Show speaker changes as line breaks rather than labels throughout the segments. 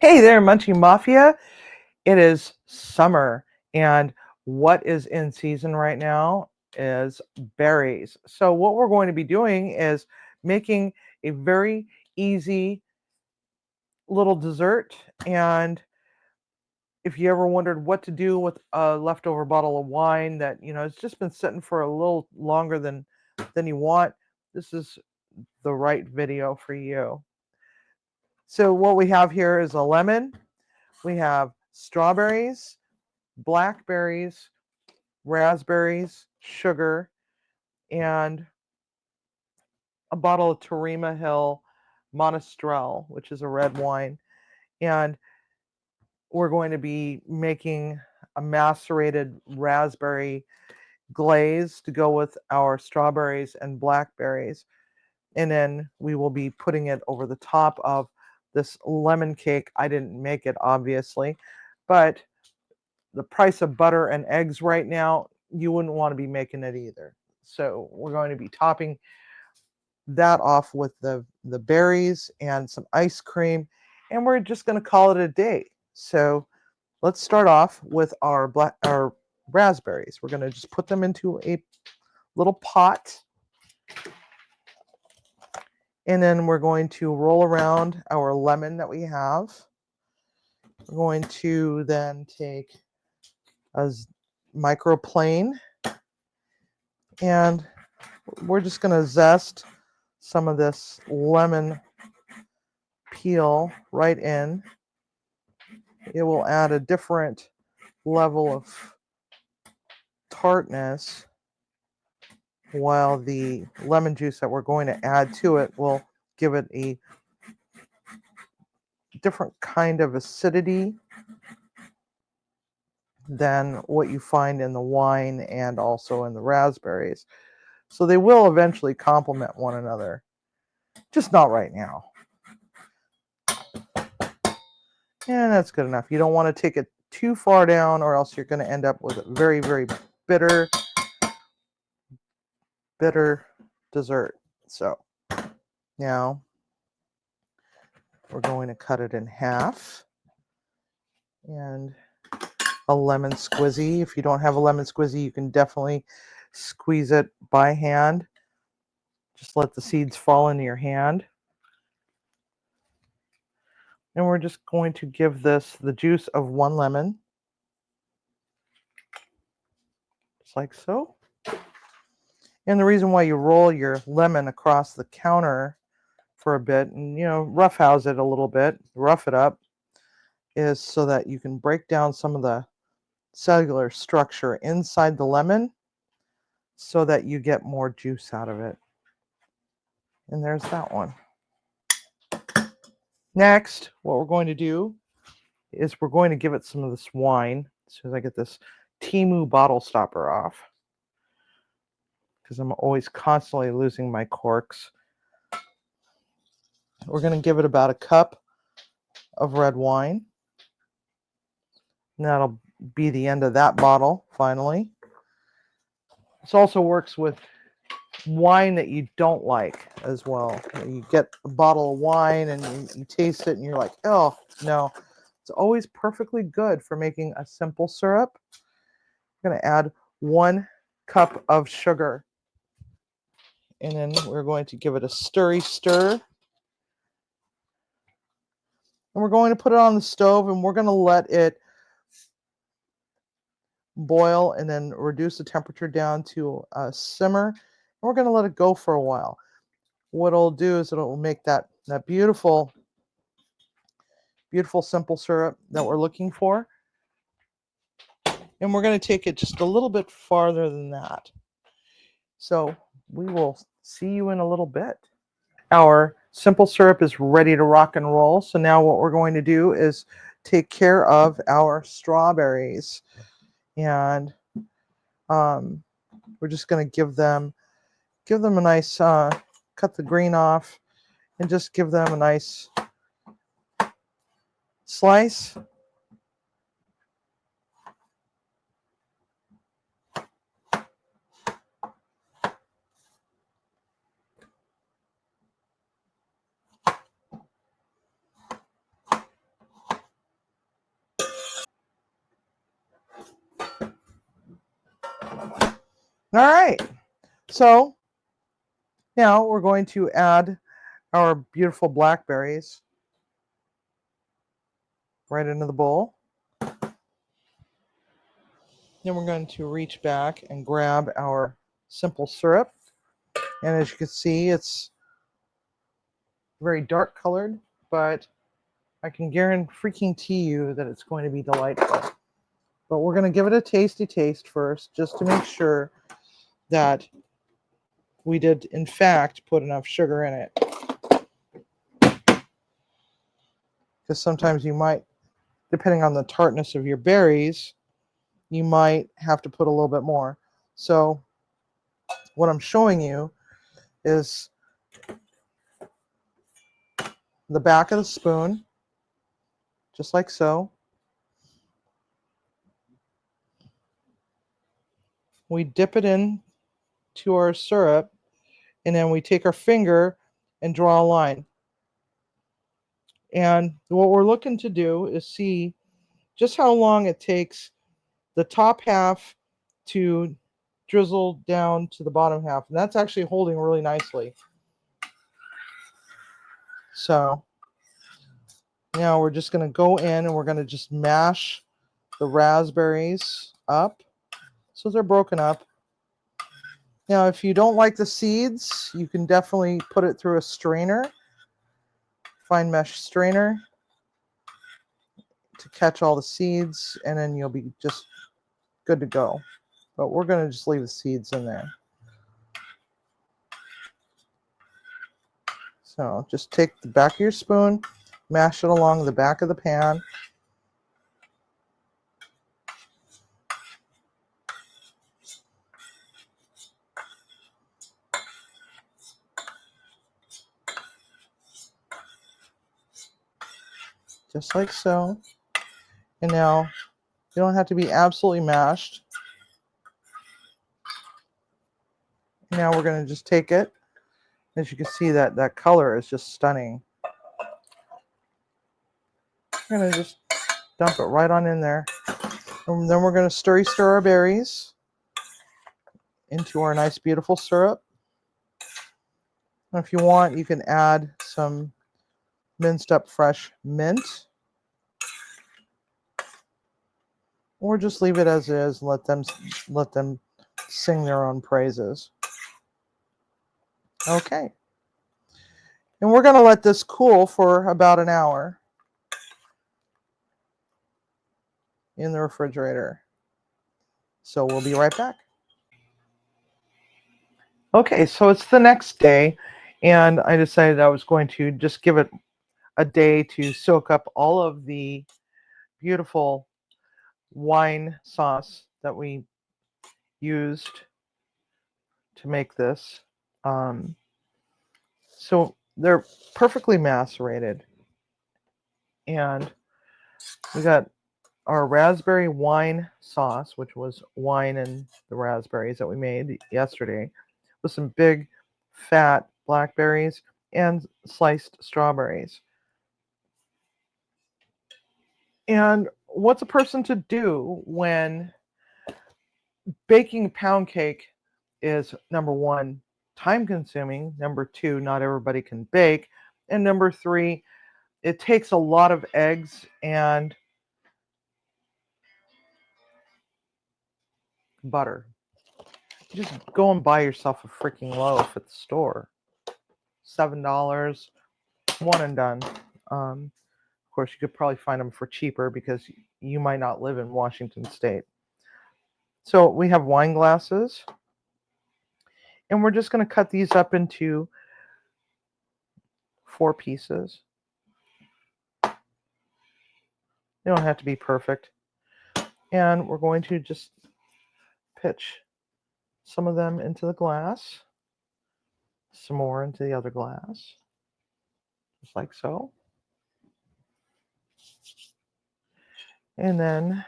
Hey there, Munchie Mafia. It is summer, and what is in season right now is berries. So, what we're going to be doing is making a very easy little dessert. And if you ever wondered what to do with a leftover bottle of wine that it's just been sitting for a little longer than you want, this is the right video for you. So, what we have here is a lemon. We have strawberries, blackberries, raspberries, sugar, and a bottle of Tarima Hill Monastrell, which is a red wine. And we're going to be making a macerated raspberry glaze to go with our strawberries and blackberries. And then we will be putting it over the top of this lemon cake. I didn't make it, obviously, but the price of butter and eggs right now, you wouldn't want to be making it either. So we're going to be topping that off with the berries and some ice cream, and we're just going to call it a day. So let's start off with our raspberries. We're going to just put them into a little pot, and then we're going to roll around our lemon that we have. We're going to then take a microplane, and we're just going to zest some of this lemon peel right in. It will add a different level of tartness, while the lemon juice that we're going to add to it will give it a different kind of acidity than what you find in the wine and also in the raspberries. So they will eventually complement one another, just not right now. And that's good enough. You don't want to take it too far down, or else you're going to end up with a very, very bitter dessert. So now we're going to cut it in half. And a lemon squeezy. If you don't have a lemon squeezy, you can definitely squeeze it by hand. Just let the seeds fall into your hand. And we're just going to give this the juice of one lemon. Just like so. And the reason why you roll your lemon across the counter for a bit and, roughhouse it a little bit, rough it up, is so that you can break down some of the cellular structure inside the lemon so that you get more juice out of it. And there's that one. Next, what we're going to do is we're going to give it some of this wine as soon as I get this Temu bottle stopper off, because I'm always constantly losing my corks. We're going to give it about a cup of red wine. And that'll be the end of that bottle, finally. This also works with wine that you don't like as well. You get a bottle of wine and you taste it and you're like, oh, no. It's always perfectly good for making a simple syrup. I'm going to add 1 cup of sugar. And then we're going to give it a stir. And we're going to put it on the stove, and we're going to let it boil and then reduce the temperature down to a simmer. And we're going to let it go for a while. What it'll do is it'll make that beautiful simple syrup that we're looking for. And we're going to take it just a little bit farther than that. So we will see you in a little bit. Our simple syrup is ready to rock and roll. So now what we're going to do is take care of our strawberries. And we're just going to give them a nice, cut the green off and just give them a nice slice. All right. So now we're going to add our beautiful blackberries right into the bowl. Then we're going to reach back and grab our simple syrup. And as you can see, it's very dark colored, but I can guarantee you that it's going to be delightful. But we're going to give it a tasty taste first, just to make sure that we did, in fact, put enough sugar in it. Because sometimes you might, depending on the tartness of your berries, you might have to put a little bit more. So what I'm showing you is the back of the spoon, just like so. We dip it in to our syrup, and then we take our finger and draw a line. And what we're looking to do is see just how long it takes the top half to drizzle down to the bottom half. And that's actually holding really nicely. So now we're just going to go in and we're going to just mash the raspberries up so they're broken up. Now, if you don't like the seeds, you can definitely put it through a strainer, fine mesh strainer, to catch all the seeds, and then you'll be just good to go. But we're going to just leave the seeds in there. So just take the back of your spoon, mash it along the back of the pan. Just like so. And now you don't have to be absolutely mashed. Now we're going to just take it. As you can see, that color is just stunning. We're going to just dump it right on in there. And then we're going to stir our berries into our nice beautiful syrup. And if you want, you can add some minced up fresh mint. Or just leave it as is and let them sing their own praises. Okay. And we're going to let this cool for about an hour in the refrigerator. So we'll be right back. Okay, so it's the next day, and I decided I was going to just give it a day to soak up all of the beautiful wine sauce that we used to make this. So they're perfectly macerated, and we got our raspberry wine sauce, which was wine and the raspberries that we made yesterday, with some big fat blackberries and sliced strawberries. And what's a person to do when baking a pound cake is, number one, time consuming, number two, not everybody can bake, and number three, it takes a lot of eggs and butter. You just go and buy yourself a freaking loaf at the store. $7, one and done. Of course, you could probably find them for cheaper because you might not live in Washington State. So we have wine glasses, and we're just going to cut these up into 4 pieces. They don't have to be perfect. And we're going to just pitch some of them into the glass, some more into the other glass, just like so. And then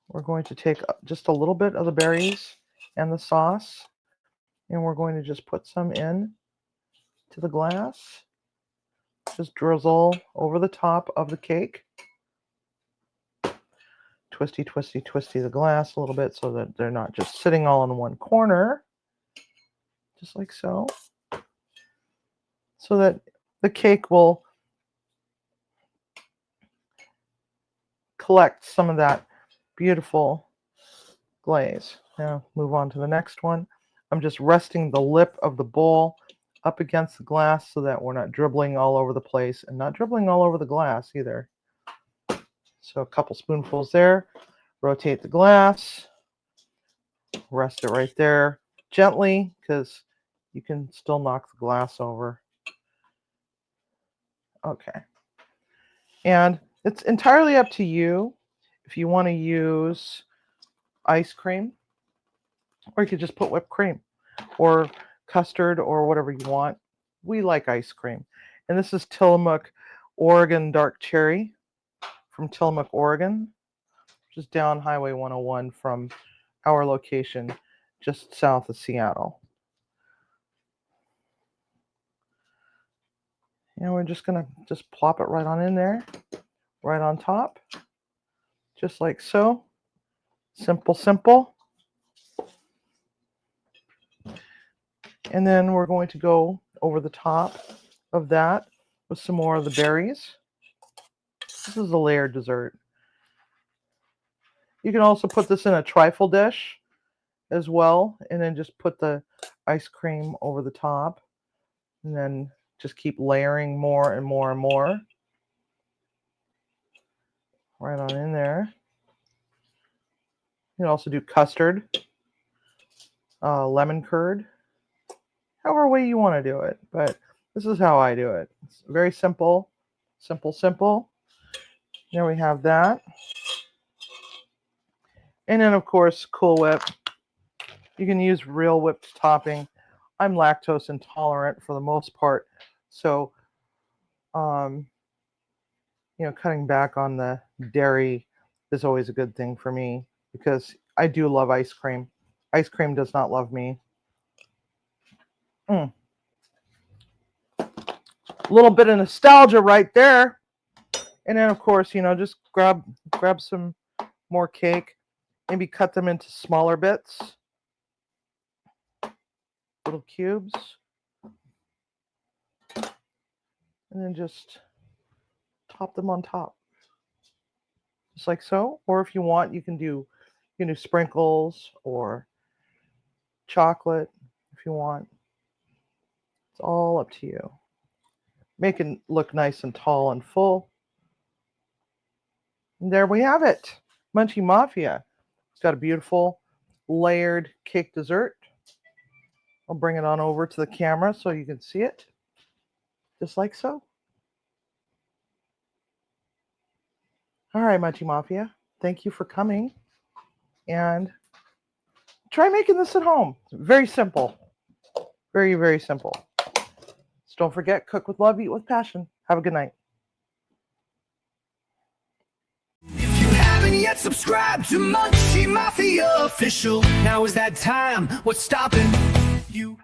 we're going to take just a little bit of the berries and the sauce, and we're going to just put some in to the glass. Just drizzle over the top of the cake to twisty, twisty, twisty the glass a little bit so that they're not just sitting all in one corner, just like so, so that the cake will collect some of that beautiful glaze. Now move on to the next one. I'm just resting the lip of the bowl up against the glass so that we're not dribbling all over the place and not dribbling all over the glass either. So a couple spoonfuls there. Rotate the glass. Rest it right there gently because you can still knock the glass over. Okay. And it's entirely up to you if you want to use ice cream, or you could just put whipped cream or custard or whatever you want. We like ice cream. And this is Tillamook, Oregon dark cherry from Tillamook, Oregon, which is down Highway 101 from our location just south of Seattle. And we're just going to just plop it right on in there, right on top, just like so. Simple, simple. And then we're going to go over the top of that with some more of the berries. This is a layered dessert. You can also put this in a trifle dish as well, and then just put the ice cream over the top, and then just keep layering more and more and more. Right on in there. You can also do custard, lemon curd, however way you want to do it, but this is how I do it. It's very simple, simple, simple. There we have that. And then, of course, Cool Whip. You can use real whipped topping. I'm lactose intolerant for the most part, so cutting back on the dairy is always a good thing for me because I do love ice cream. Ice cream does not love me. A little bit of nostalgia right there. And then, of course, just grab some more cake. Maybe cut them into smaller bits. Little cubes. And then just top them on top. Just like so. Or if you want, you can do sprinkles or chocolate if you want. It's all up to you. Make it look nice and tall and full. And there we have it. Munchie Mafia. It's got a beautiful layered cake dessert. I'll bring it on over to the camera so you can see it. Just like so. All right, Munchie Mafia. Thank you for coming. And try making this at home. Very simple. Very, very simple. So don't forget, cook with love, eat with passion. Have a good night.
If you haven't yet subscribed to Munchie Mafia Official, now is that time. What's stopping you?